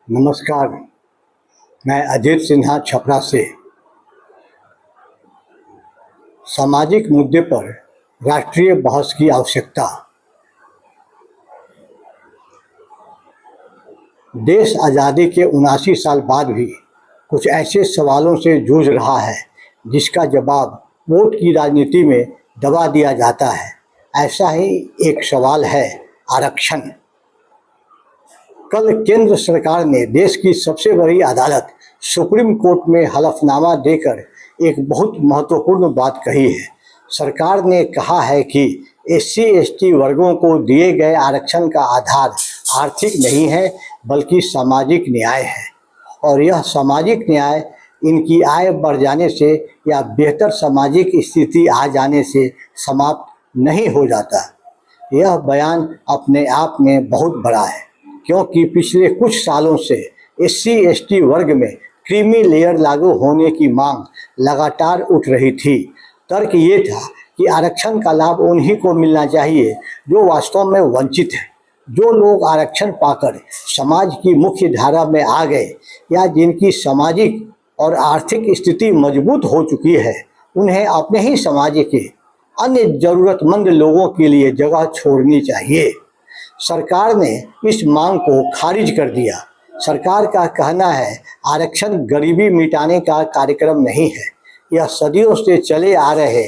नमस्कार। मैं अजीत सिन्हा छपरा से सामाजिक मुद्दे पर राष्ट्रीय बहस की आवश्यकता। देश आज़ादी के 79 साल बाद भी कुछ ऐसे सवालों से जूझ रहा है जिसका जवाब वोट की राजनीति में दबा दिया जाता है। ऐसा ही एक सवाल है आरक्षण। कल केंद्र सरकार ने देश की सबसे बड़ी अदालत सुप्रीम कोर्ट में हलफनामा देकर एक बहुत महत्वपूर्ण बात कही है। सरकार ने कहा है कि SC/ST वर्गों को दिए गए आरक्षण का आधार आर्थिक नहीं है बल्कि सामाजिक न्याय है, और यह सामाजिक न्याय इनकी आय बढ़ जाने से या बेहतर सामाजिक स्थिति आ जाने से समाप्त नहीं हो जाता। यह बयान अपने आप में बहुत बड़ा है, क्योंकि पिछले कुछ सालों से SC/ST वर्ग में क्रीमी लेयर लागू होने की मांग लगातार उठ रही थी। तर्क ये था कि आरक्षण का लाभ उन्हीं को मिलना चाहिए जो वास्तव में वंचित हैं। जो लोग आरक्षण पाकर समाज की मुख्य धारा में आ गए या जिनकी सामाजिक और आर्थिक स्थिति मजबूत हो चुकी है, उन्हें अपने ही समाज के अन्य जरूरतमंद लोगों के लिए जगह छोड़नी चाहिए। सरकार ने इस मांग को खारिज कर दिया। सरकार का कहना है आरक्षण गरीबी मिटाने का कार्यक्रम नहीं है, यह सदियों से चले आ रहे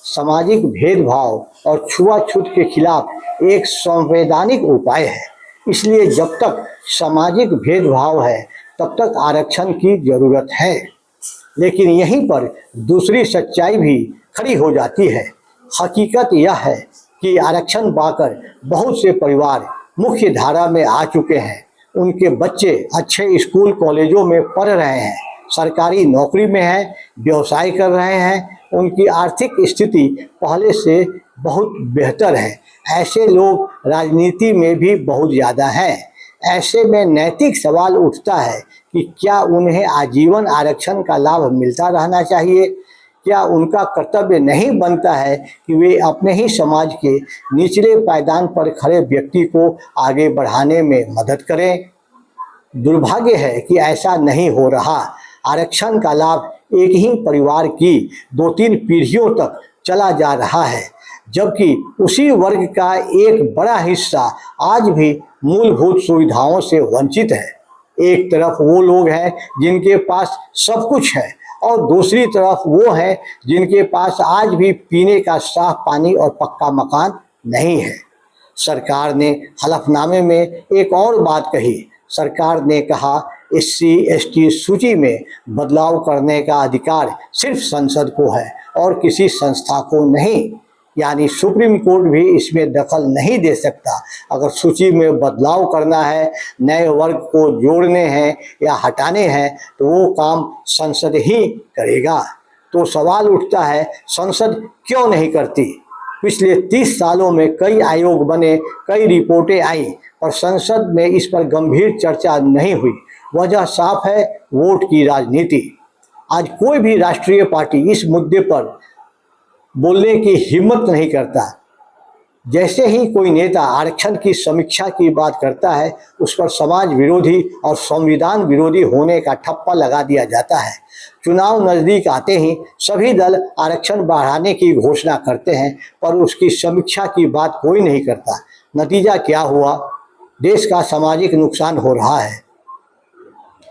सामाजिक भेदभाव और छुआछूत के खिलाफ एक संवैधानिक उपाय है। इसलिए जब तक सामाजिक भेदभाव है तब तक आरक्षण की जरूरत है। लेकिन यहीं पर दूसरी सच्चाई भी खड़ी हो जाती है। हकीकत यह है कि आरक्षण पाकर बहुत से परिवार मुख्य धारा में आ चुके हैं। उनके बच्चे अच्छे स्कूल कॉलेजों में पढ़ रहे हैं, सरकारी नौकरी में हैं, व्यवसाय कर रहे हैं, उनकी आर्थिक स्थिति पहले से बहुत बेहतर है। ऐसे लोग राजनीति में भी बहुत ज़्यादा हैं। ऐसे में नैतिक सवाल उठता है कि क्या उन्हें आजीवन आरक्षण का लाभ मिलता रहना चाहिए? क्या उनका कर्तव्य नहीं बनता है कि वे अपने ही समाज के निचले पायदान पर खड़े व्यक्ति को आगे बढ़ाने में मदद करें? दुर्भाग्य है कि ऐसा नहीं हो रहा। आरक्षण का लाभ एक ही परिवार की 2-3 पीढ़ियों तक चला जा रहा है, जबकि उसी वर्ग का एक बड़ा हिस्सा आज भी मूलभूत सुविधाओं से वंचित है। एक तरफ वो लोग हैं जिनके पास सब कुछ है और दूसरी तरफ वो हैं जिनके पास आज भी पीने का साफ पानी और पक्का मकान नहीं है। सरकार ने हलफनामे में एक और बात कही। सरकार ने कहा SC/ST सूची में बदलाव करने का अधिकार सिर्फ संसद को है और किसी संस्था को नहीं, यानी सुप्रीम कोर्ट भी इसमें दखल नहीं दे सकता। अगर सूची में बदलाव करना है, नए वर्ग को जोड़ने हैं या हटाने हैं तो वो काम संसद ही करेगा। तो सवाल उठता है, संसद क्यों नहीं करती? पिछले 30 सालों में कई आयोग बने, कई रिपोर्टें आई, पर संसद में इस पर गंभीर चर्चा नहीं हुई। वजह साफ है, वोट की राजनीति। आज कोई भी राष्ट्रीय पार्टी इस मुद्दे पर बोलने की हिम्मत नहीं करता। जैसे ही कोई नेता आरक्षण की समीक्षा की बात करता है, उस पर समाज विरोधी और संविधान विरोधी होने का ठप्पा लगा दिया जाता है। चुनाव नज़दीक आते ही सभी दल आरक्षण बढ़ाने की घोषणा करते हैं, पर उसकी समीक्षा की बात कोई नहीं करता। नतीजा क्या हुआ? देश का सामाजिक नुकसान हो रहा है।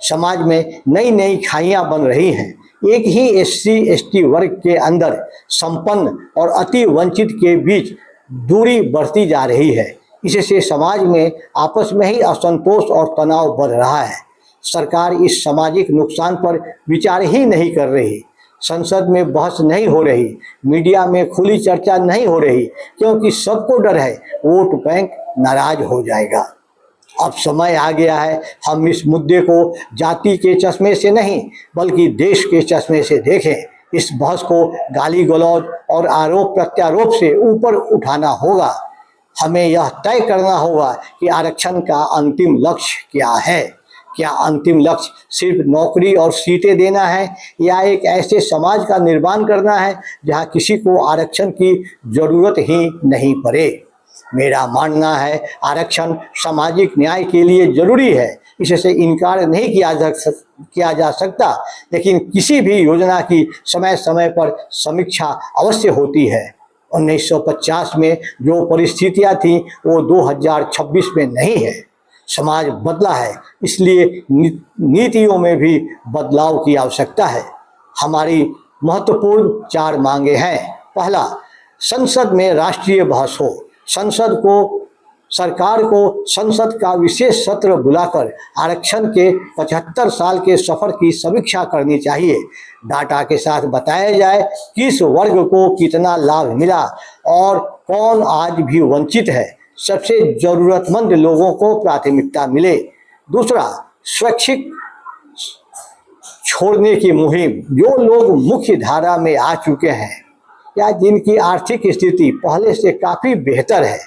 समाज में नई नई खाइयाँ बन रही हैं। एक ही SC/ST वर्ग के अंदर संपन्न और अति वंचित के बीच दूरी बढ़ती जा रही है। इससे समाज में आपस में ही असंतोष और तनाव बढ़ रहा है। सरकार इस सामाजिक नुकसान पर विचार ही नहीं कर रही। संसद में बहस नहीं हो रही, मीडिया में खुली चर्चा नहीं हो रही, क्योंकि सबको डर है वोट बैंक नाराज हो जाएगा। अब समय आ गया है हम इस मुद्दे को जाति के चश्मे से नहीं बल्कि देश के चश्मे से देखें। इस बहस को गाली गलौज और आरोप प्रत्यारोप से ऊपर उठाना होगा। हमें यह तय करना होगा कि आरक्षण का अंतिम लक्ष्य क्या है। क्या अंतिम लक्ष्य सिर्फ नौकरी और सीटें देना है, या एक ऐसे समाज का निर्माण करना है जहां किसी को आरक्षण की जरूरत ही नहीं पड़े? मेरा मानना है आरक्षण सामाजिक न्याय के लिए जरूरी है, इससे इनकार नहीं किया जा सकता, लेकिन किसी भी योजना की समय समय पर समीक्षा अवश्य होती है। 1950 में जो परिस्थितियां थीं वो 2026 में नहीं है। समाज बदला है, इसलिए नीतियों में भी बदलाव की आवश्यकता है। हमारी महत्वपूर्ण 4 मांगे हैं। पहला, संसद में राष्ट्रीय बहस हो। सरकार को संसद का विशेष सत्र बुलाकर आरक्षण के 75 साल के सफर की समीक्षा करनी चाहिए। डाटा के साथ बताया जाए किस वर्ग को कितना लाभ मिला और कौन आज भी वंचित है। सबसे जरूरतमंद लोगों को प्राथमिकता मिले। दूसरा, स्वैच्छिक छोड़ने की मुहिम। जो लोग मुख्य धारा में आ चुके हैं या जिनकी आर्थिक स्थिति पहले से काफ़ी बेहतर है,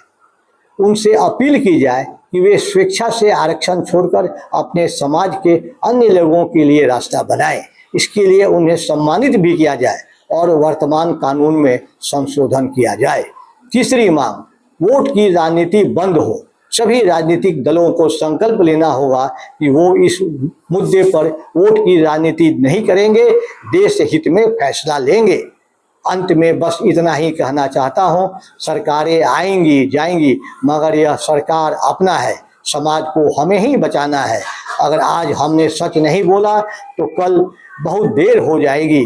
उनसे अपील की जाए कि वे स्वेच्छा से आरक्षण छोड़कर अपने समाज के अन्य लोगों के लिए रास्ता बनाएं। इसके लिए उन्हें सम्मानित भी किया जाए और वर्तमान कानून में संशोधन किया जाए। तीसरी मांग, वोट की राजनीति बंद हो। सभी राजनीतिक दलों को संकल्प लेना होगा कि वो इस मुद्दे पर वोट की राजनीति नहीं करेंगे, देश हित में फैसला लेंगे। अंत में बस इतना ही कहना चाहता हूँ, सरकारें आएंगी जाएंगी, मगर यह सरकार अपना है। समाज को हमें ही बचाना है। अगर आज हमने सच नहीं बोला तो कल बहुत देर हो जाएगी।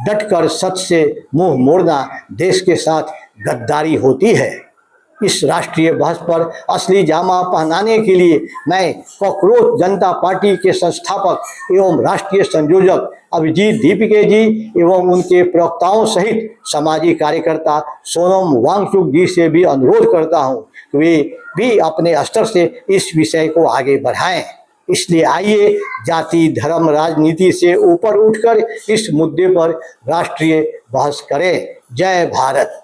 डटकर सच से मुंह मोड़ना देश के साथ गद्दारी होती है। इस राष्ट्रीय बहस पर असली जामा पहनाने के लिए मैं कॉकरोच जनता पार्टी के संस्थापक एवं राष्ट्रीय संयोजक अभिजीत दीपिके जी एवं उनके प्रवक्ताओं सहित सामाजिक कार्यकर्ता सोनम वांगचुक जी से भी अनुरोध करता हूं कि वे भी अपने स्तर से इस विषय को आगे बढ़ाएं। इसलिए आइए जाति धर्म राजनीति से ऊपर उठकर इस मुद्दे पर राष्ट्रीय बहस करें। जय भारत।